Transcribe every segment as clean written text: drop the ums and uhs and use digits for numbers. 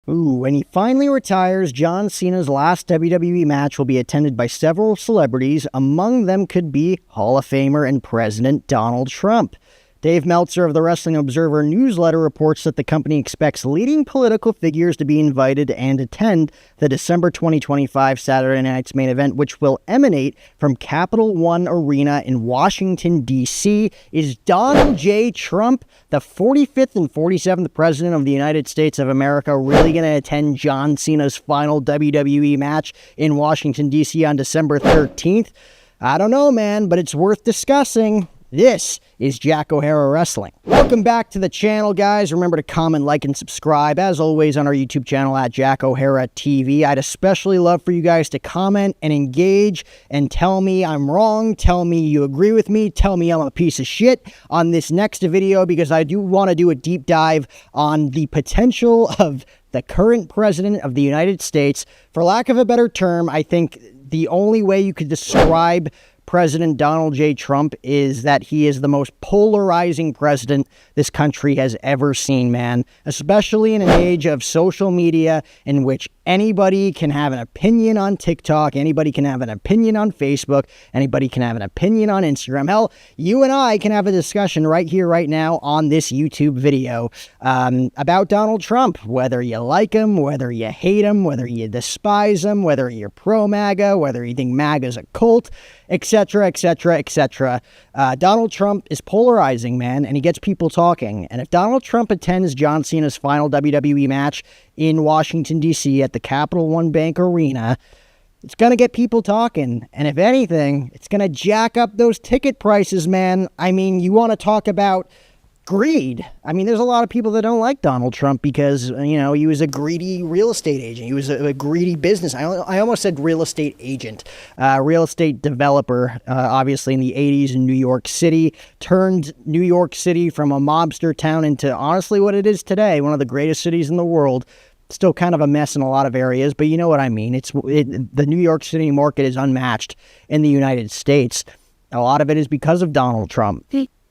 Ooh, when he finally retires, John Cena's last WWE match will be attended by several celebrities. Among them could be Hall of Famer and President Donald Trump. Dave Meltzer of the Wrestling Observer newsletter reports that the company expects leading political figures to be invited and attend the December 2025 Saturday Night's main event, which will emanate from Capital One Arena in Washington, D.C. Is Donald J. Trump, the 45th and 47th President of the United States of America, really going to attend John Cena's final WWE match in Washington, D.C. on December 13th? I don't know, man, but it's worth discussing. This is Jack O'Hara Wrestling. Welcome back to the channel, guys. Remember to comment, like, and subscribe, as always, on our YouTube channel at Jack O'Hara TV. I'd especially love for you guys to comment and engage and tell me I'm wrong, tell me you agree with me, tell me I'm a piece of shit on this next video, because I do want to do a deep dive on the potential of the current president of the United States. For lack of a better term, I think the only way you could describe President Donald J. Trump is that he is the most polarizing president this country has ever seen, man. Especially in an age of social media in which anybody can have an opinion on TikTok, anybody can have an opinion on Facebook, anybody can have an opinion on Instagram. Hell, you and I can have a discussion right here, right now on this YouTube video about Donald Trump, whether you like him, whether you hate him, whether you despise him, whether you're pro-MAGA, whether you think MAGA's a cult, etc., etc., etc. Donald Trump is polarizing, man, and he gets people talking. And if Donald Trump attends John Cena's final WWE match in Washington, D.C. at the Capital One Bank Arena, it's going to get people talking. And if anything, it's going to jack up those ticket prices, man. I mean, you want to talk about greed. I mean, there's a lot of people that don't like Donald Trump because, you know, he was a greedy real estate agent. He was a greedy business. I almost said real estate agent. Real estate developer, obviously in the 80s in New York City, turned New York City from a mobster town into honestly what it is today, one of the greatest cities in the world. Still kind of a mess in a lot of areas, but you know what I mean. The New York City market is unmatched in the United States. A lot of it is because of Donald Trump.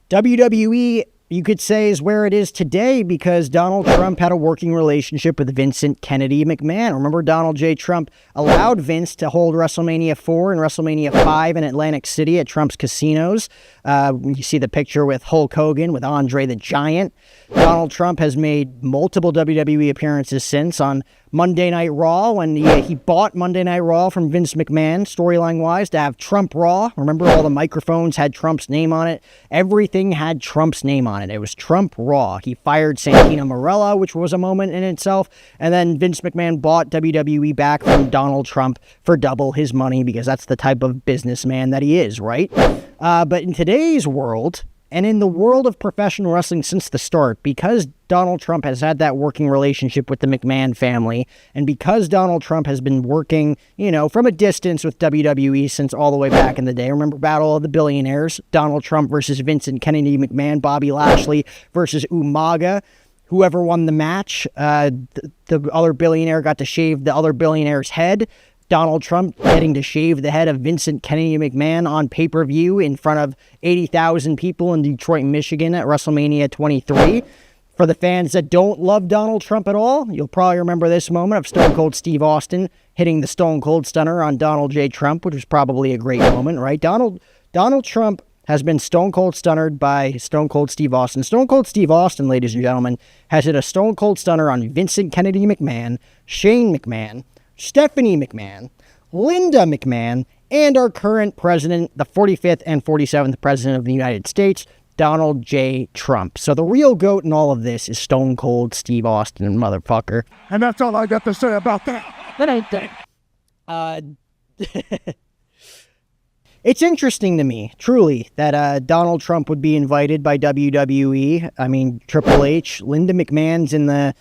WWE, you could say, is where it is today because Donald Trump had a working relationship with Vincent Kennedy McMahon. Remember, Donald J. Trump allowed Vince to hold WrestleMania 4 and WrestleMania 5 in Atlantic City at Trump's casinos. You see the picture with Hulk Hogan, with Andre the Giant. Donald Trump has made multiple WWE appearances since on Monday Night Raw, when he bought Monday Night Raw from Vince McMahon, storyline-wise, to have Trump Raw. Remember, all the microphones had Trump's name on it? Everything had Trump's name on it. It was Trump Raw. He fired Santino Marella, which was a moment in itself, and then Vince McMahon bought WWE back from Donald Trump for double his money, because that's the type of businessman that he is, right? But in today's world, and in the world of professional wrestling since the start, because Donald Trump has had that working relationship with the McMahon family, and because Donald Trump has been working, you know, from a distance with WWE since all the way back in the day. Remember Battle of the Billionaires? Donald Trump versus Vincent Kennedy McMahon, Bobby Lashley versus Umaga. Whoever won the match, the other billionaire got to shave the other billionaire's head. Donald Trump getting to shave the head of Vincent Kennedy McMahon on pay-per-view in front of 80,000 people in Detroit, Michigan at WrestleMania 23. For the fans that don't love Donald Trump at all, you'll probably remember this moment of Stone Cold Steve Austin hitting the Stone Cold Stunner on Donald J. Trump, which was probably a great moment, right? Donald Trump has been Stone Cold Stunnered by Stone Cold Steve Austin. Stone Cold Steve Austin, ladies and gentlemen, has hit a Stone Cold Stunner on Vincent Kennedy McMahon, Shane McMahon, Stephanie McMahon, Linda McMahon, and our current president, the 45th and 47th president of the United States, Donald J. Trump. So the real GOAT in all of this is Stone Cold Steve Austin, motherfucker. And that's all I got to say about that. That ain't that. It's interesting to me, truly, that Donald Trump would be invited by WWE. I mean, Triple H, Linda McMahon's in the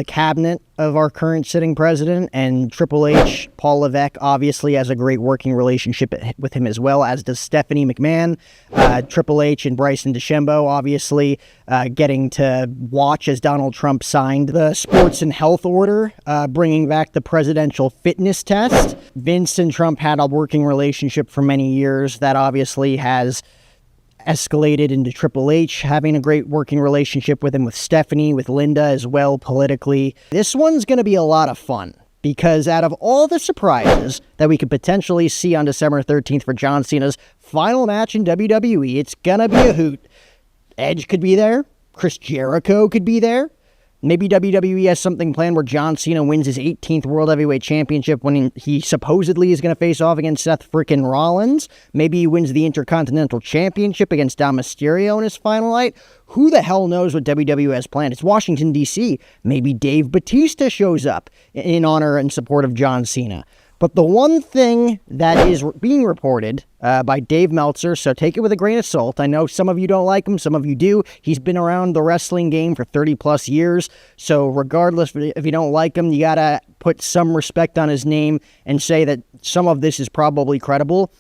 cabinet of our current sitting president, and Triple H, Paul Levesque, obviously has a great working relationship with him as well, as does Stephanie McMahon. Triple H and Bryson DeChambeau, obviously, getting to watch as Donald Trump signed the sports and health order, bringing back the presidential fitness test. Vince and Trump had a working relationship for many years that obviously has escalated into Triple H having a great working relationship with him, with Stephanie, with Linda as well politically. This one's going to be a lot of fun because out of all the surprises that we could potentially see on December 13th for John Cena's final match in WWE, it's going to be a hoot. Edge could be there. Chris Jericho could be there. Maybe WWE has something planned where John Cena wins his 18th World Heavyweight Championship when he supposedly is going to face off against Seth frickin' Rollins. Maybe he wins the Intercontinental Championship against Dom Mysterio in his final night. Who the hell knows what WWE has planned? It's Washington, D.C. Maybe Dave Bautista shows up in honor and support of John Cena. But the one thing that is being reported by Dave Meltzer, so take it with a grain of salt. I know some of you don't like him, some of you do. He's been around the wrestling game for 30 plus years. So regardless if you don't like him, you got to put some respect on his name and say that some of this is probably credible.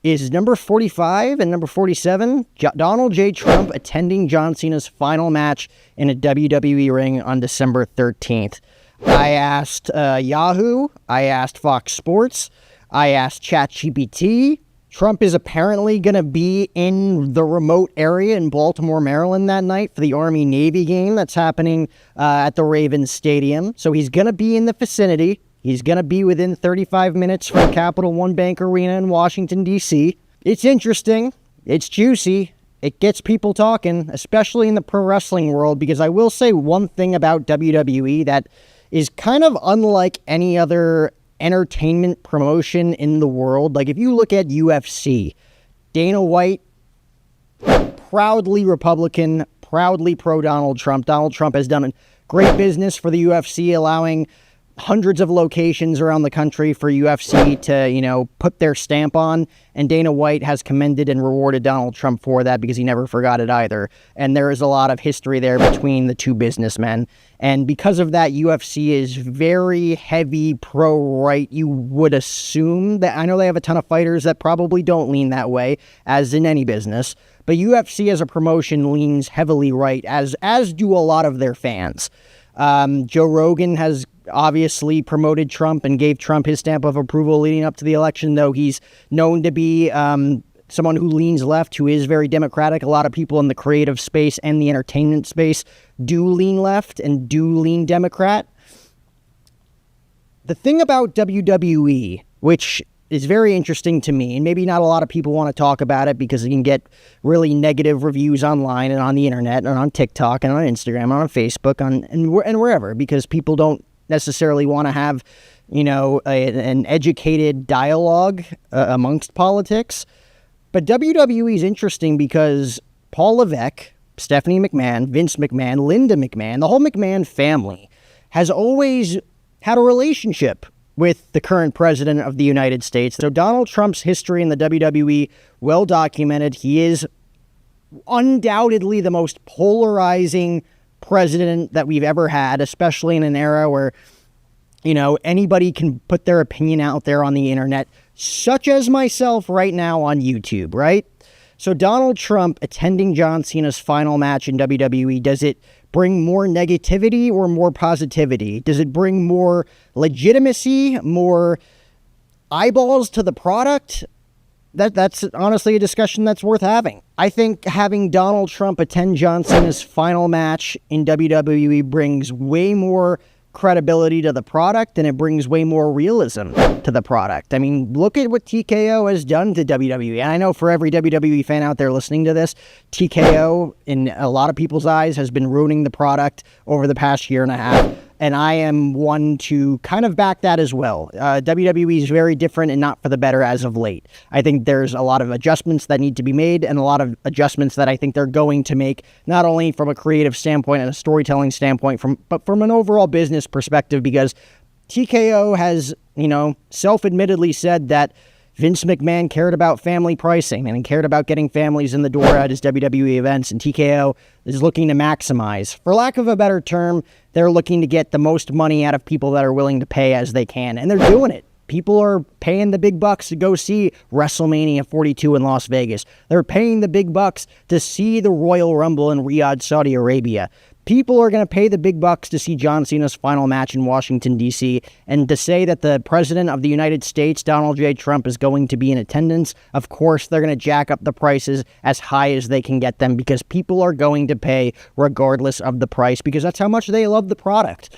Is number 45 and number 47, Donald J. Trump, attending John Cena's final match in a WWE ring on December 13th. I asked Yahoo, I asked Fox Sports, I asked ChatGPT. Trump is apparently going to be in the remote area in Baltimore, Maryland that night for the Army-Navy game that's happening at the Ravens Stadium. So he's going to be in the vicinity. He's going to be within 35 minutes from Capital One Bank Arena in Washington, D.C. It's interesting. It's juicy. It gets people talking, especially in the pro wrestling world, because I will say one thing about WWE that is kind of unlike any other entertainment promotion in the world. Like, if you look at UFC, Dana White, proudly Republican, proudly pro-Donald Trump. Donald Trump has done a great business for the UFC, allowing hundreds of locations around the country for UFC to, put their stamp on. And Dana White has commended and rewarded Donald Trump for that because he never forgot it either. And there is a lot of history there between the two businessmen. And because of that, UFC is very heavy pro-right. You would assume that. I know they have a ton of fighters that probably don't lean that way, as in any business. But UFC as a promotion leans heavily right, as do a lot of their fans. Joe Rogan has obviously promoted Trump and gave Trump his stamp of approval leading up to the election, though he's known to be someone who leans left, who is very Democratic. A lot of people in the creative space and the entertainment space do lean left and do lean Democrat. The thing about WWE, which is very interesting to me, and maybe not a lot of people want to talk about it because you can get really negative reviews online and on the internet and on TikTok and on Instagram and on Facebook and wherever, because people don't necessarily want to have, an educated dialogue amongst politics. But WWE is interesting because Paul Levesque, Stephanie McMahon, Vince McMahon, Linda McMahon, the whole McMahon family has always had a relationship with the current president of the United States. So Donald Trump's history in the WWE, well documented. He is undoubtedly the most polarizing president that we've ever had, especially in an era where, anybody can put their opinion out there on the internet, such as myself right now on YouTube, right? So Donald Trump attending John Cena's final match in WWE, does it bring more negativity or more positivity? Does it bring more legitimacy, more eyeballs to the product? That's honestly a discussion that's worth having. I think having Donald Trump attend John Cena's final match in WWE brings way more credibility to the product, and it brings way more realism to the product. I mean, look at what TKO has done to WWE. And I know for every WWE fan out there listening to this, TKO, in a lot of people's eyes, has been ruining the product over the past year and a half. And I am one to kind of back that as well. WWE is very different and not for the better as of late. I think there's a lot of adjustments that need to be made and a lot of adjustments that I think they're going to make, not only from a creative standpoint and a storytelling standpoint, but from an overall business perspective, because TKO has, self-admittedly said that Vince McMahon cared about family pricing and he cared about getting families in the door at his WWE events, and TKO is looking to maximize. For lack of a better term, they're looking to get the most money out of people that are willing to pay as they can, and they're doing it. People are paying the big bucks to go see WrestleMania 42 in Las Vegas. They're paying the big bucks to see the Royal Rumble in Riyadh, Saudi Arabia. People are going to pay the big bucks to see John Cena's final match in Washington, D.C., and to say that the President of the United States, Donald J. Trump, is going to be in attendance, of course, they're going to jack up the prices as high as they can get them because people are going to pay regardless of the price because that's how much they love the product.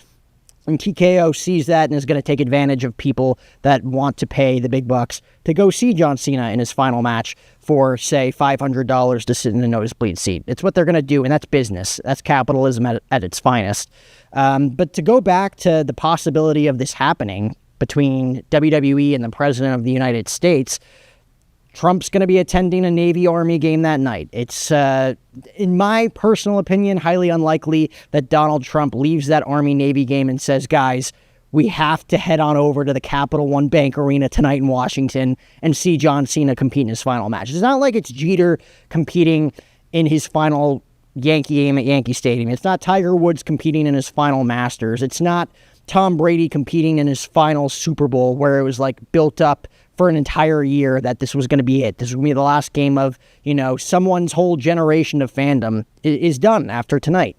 And TKO sees that and is going to take advantage of people that want to pay the big bucks to go see John Cena in his final match for, say, $500 to sit in a nosebleed seat. It's what they're going to do, and that's business. That's capitalism at its finest. But to go back to the possibility of this happening between WWE and the President of the United States, Trump's going to be attending a Navy-Army game that night. It's, in my personal opinion, highly unlikely that Donald Trump leaves that Army-Navy game and says, guys, we have to head on over to the Capital One Bank Arena tonight in Washington and see John Cena compete in his final match. It's not like it's Jeter competing in his final Yankee game at Yankee Stadium. It's not Tiger Woods competing in his final Masters. It's not Tom Brady competing in his final Super Bowl where it was like built up for an entire year that this was going to be it. This was going to be the last game of, someone's whole generation of fandom is done after tonight.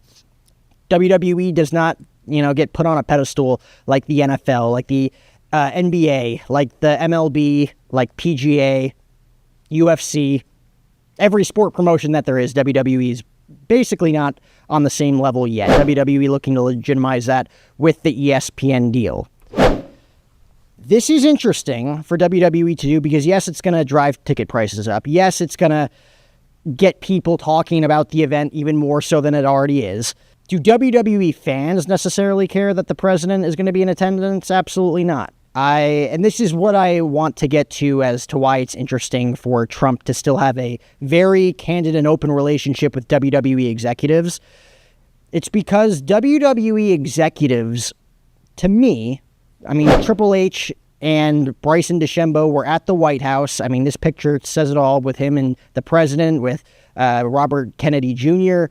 WWE does not, get put on a pedestal like the NFL, like the NBA, like the MLB, like PGA, UFC. Every sport promotion that there is, WWE is basically not on the same level yet. WWE looking to legitimize that with the ESPN deal. This is interesting for WWE to do because, yes, it's going to drive ticket prices up. Yes, it's going to get people talking about the event even more so than it already is. Do WWE fans necessarily care that the president is going to be in attendance? Absolutely not. And this is what I want to get to as to why it's interesting for Trump to still have a very candid and open relationship with WWE executives. It's because WWE executives, to me, Triple H and Bryson DeChambeau were at the White House. This picture says it all with him and the president, with Robert Kennedy Jr.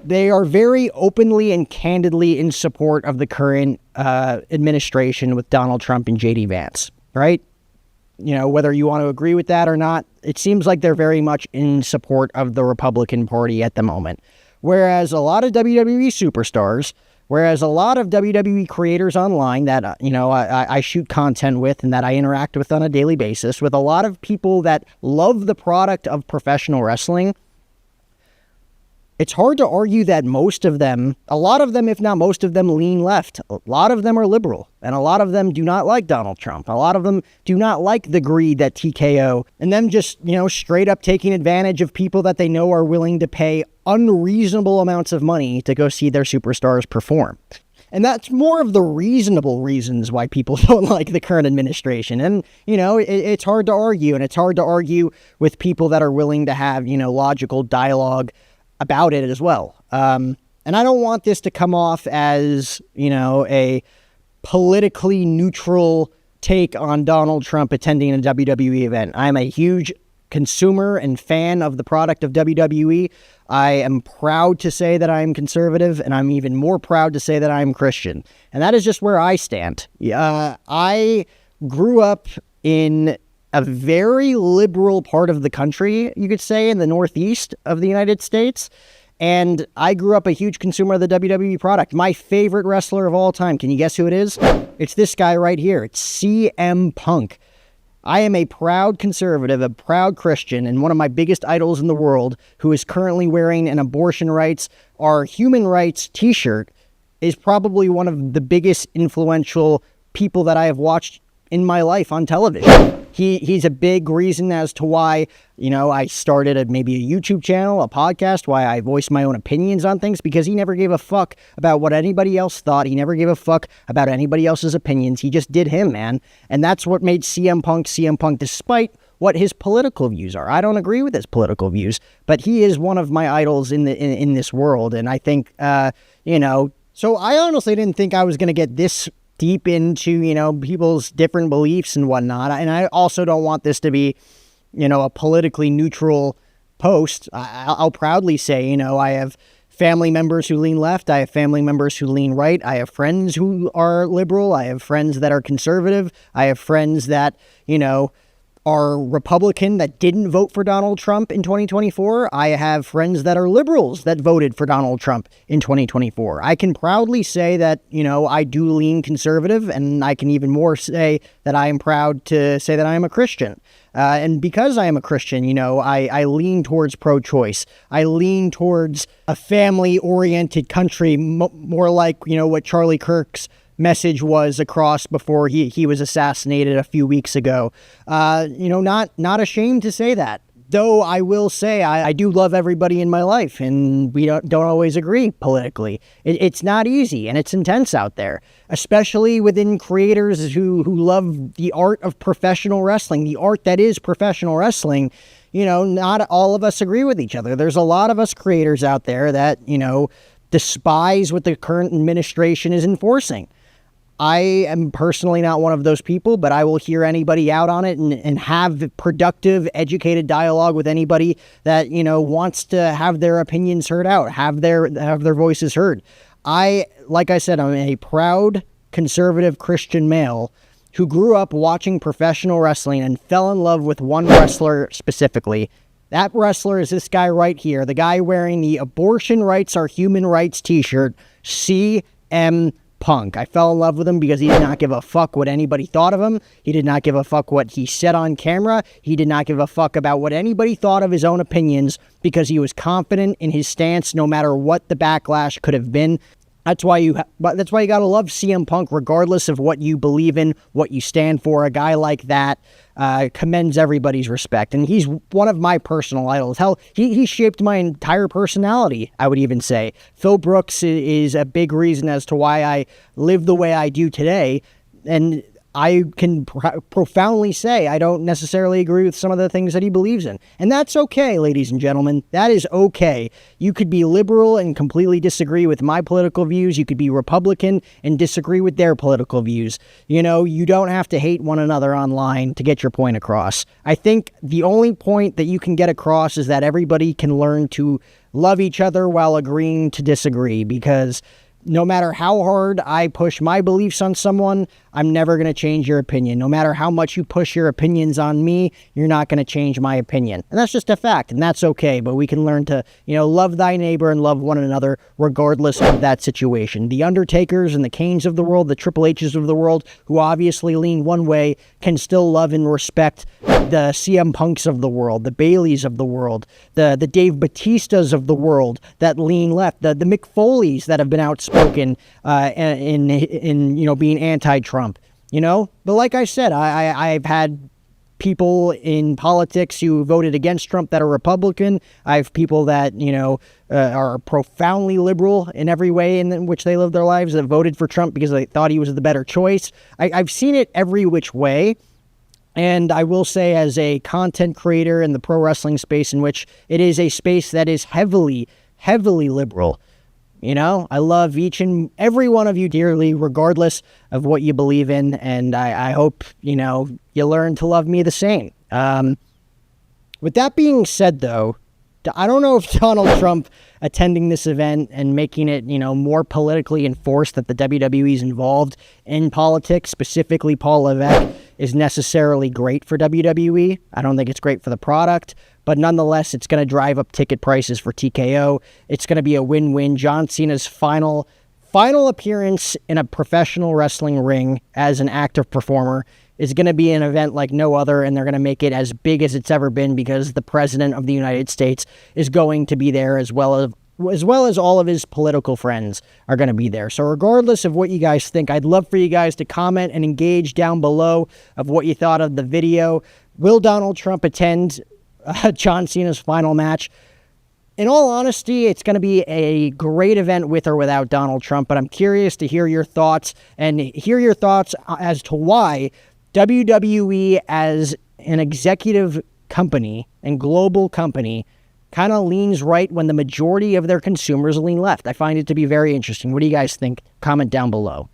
They are very openly and candidly in support of the current administration with Donald Trump and J.D. Vance, right? Whether you want to agree with that or not, it seems like they're very much in support of the Republican Party at the moment. Whereas a lot of WWE superstars, whereas a lot of WWE creators online that, I shoot content with and that I interact with on a daily basis, with a lot of people that love the product of professional wrestling, it's hard to argue that most of them, a lot of them, if not most of them, lean left. A lot of them are liberal, and a lot of them do not like Donald Trump. A lot of them do not like the greed that TKO, and them just, straight up taking advantage of people that they know are willing to pay unreasonable amounts of money to go see their superstars perform. And that's more of the reasonable reasons why people don't like the current administration. And, it's hard to argue, and it's hard to argue with people that are willing to have, logical dialogue about it as well. And I don't want this to come off as, a politically neutral take on Donald Trump attending a WWE event. I'm a huge consumer and fan of the product of WWE. I am proud to say that I'm conservative, and I'm even more proud to say that I'm Christian. And that is just where I stand. I grew up in a very liberal part of the country, you could say, in the Northeast of the United States. And I grew up a huge consumer of the WWE product. My favorite wrestler of all time, can you guess who it is? It's this guy right here. It's CM Punk. I am a proud conservative, a proud Christian, and one of my biggest idols in the world, who is currently wearing an abortion rights or human rights t-shirt, is probably one of the biggest influential people that I have watched in my life on television. He's a big reason as to why, I started maybe a YouTube channel, a podcast, why I voice my own opinions on things, because he never gave a fuck about what anybody else thought. He never gave a fuck about anybody else's opinions. He just did him, man. And that's what made CM Punk, despite what his political views are. I don't agree with his political views, but he is one of my idols in this world. And I think, so I honestly didn't think I was going to get this deep into, people's different beliefs and whatnot. And I also don't want this to be, a politically neutral post. I'll proudly say, I have family members who lean left. I have family members who lean right. I have friends who are liberal. I have friends that are conservative. I have friends that, are Republican that didn't vote for Donald Trump in 2024. I have friends that are liberals that voted for Donald Trump in 2024. I can proudly say that, I do lean conservative, and I can even more say that I am proud to say that I am a Christian. And because I am a Christian, I lean towards pro-choice. I lean towards a family-oriented country, more like, what Charlie Kirk's message was across before he was assassinated a few weeks ago. Not ashamed to say that. Though I will say I do love everybody in my life, and we don't always agree politically. It's not easy, and it's intense out there, especially within creators who love the art of professional wrestling, the art that is professional wrestling. Not all of us agree with each other. There's a lot of us creators out there that, despise what the current administration is enforcing. I am personally not one of those people, but I will hear anybody out on it and have productive, educated dialogue with anybody that, wants to have their opinions heard out, have their voices heard. Like I said, I'm a proud conservative Christian male who grew up watching professional wrestling and fell in love with one wrestler specifically. That wrestler is this guy right here, the guy wearing the "Abortion Rights Are Human Rights" t-shirt, CM Punk. I fell in love with him because he did not give a fuck what anybody thought of him. He did not give a fuck what he said on camera. He did not give a fuck about what anybody thought of his own opinions because he was confident in his stance no matter what the backlash could have been. That's why you gotta love CM Punk regardless of what you believe in, what you stand for. A guy like that commends everybody's respect, and he's one of my personal idols. Hell, he shaped my entire personality, I would even say. Phil Brooks is a big reason as to why I live the way I do today, and I can profoundly say I don't necessarily agree with some of the things that he believes in. And that's okay, ladies and gentlemen. That is okay. You could be liberal and completely disagree with my political views. You could be Republican and disagree with their political views. You don't have to hate one another online to get your point across. I think the only point that you can get across is that everybody can learn to love each other while agreeing to disagree, because no matter how hard I push my beliefs on someone, I'm never going to change your opinion. No matter how much you push your opinions on me, you're not going to change my opinion. And that's just a fact, and that's okay. But we can learn to, love thy neighbor and love one another regardless of that situation. The Undertakers and the Kanes of the world, the Triple H's of the world, who obviously lean one way, can still love and respect the CM Punks of the world, the Baileys of the world, the Dave Batistas of the world that lean left, the Mick Foleys that have been outspoken in being anti-Trump. But like I said, I've had people in politics who voted against Trump that are Republican. I have people that, are profoundly liberal in every way in which they live their lives, that voted for Trump because they thought he was the better choice. I've seen it every which way. And I will say, as a content creator in the pro wrestling space, in which it is a space that is heavily, heavily liberal, I love each and every one of you dearly, regardless of what you believe in. And I hope, you learn to love me the same. With that being said, though, I don't know if Donald Trump attending this event and making it, more politically enforced that the WWE is involved in politics, specifically Paul Levesque, is necessarily great for WWE. I don't think it's great for the product, but nonetheless, it's going to drive up ticket prices for TKO. It's going to be a win-win. John Cena's final appearance in a professional wrestling ring as an active performer is going to be an event like no other, and they're going to make it as big as it's ever been because the President of the United States is going to be there, as well as all of his political friends are going to be there. So regardless of what you guys think, I'd love for you guys to comment and engage down below of what you thought of the video. Will Donald Trump attend John Cena's final match? In all honesty, it's going to be a great event with or without Donald Trump, but I'm curious to hear your thoughts as to why WWE, as an executive company and global company, kind of leans right when the majority of their consumers lean left. I find it to be very interesting. What do you guys think? Comment down below.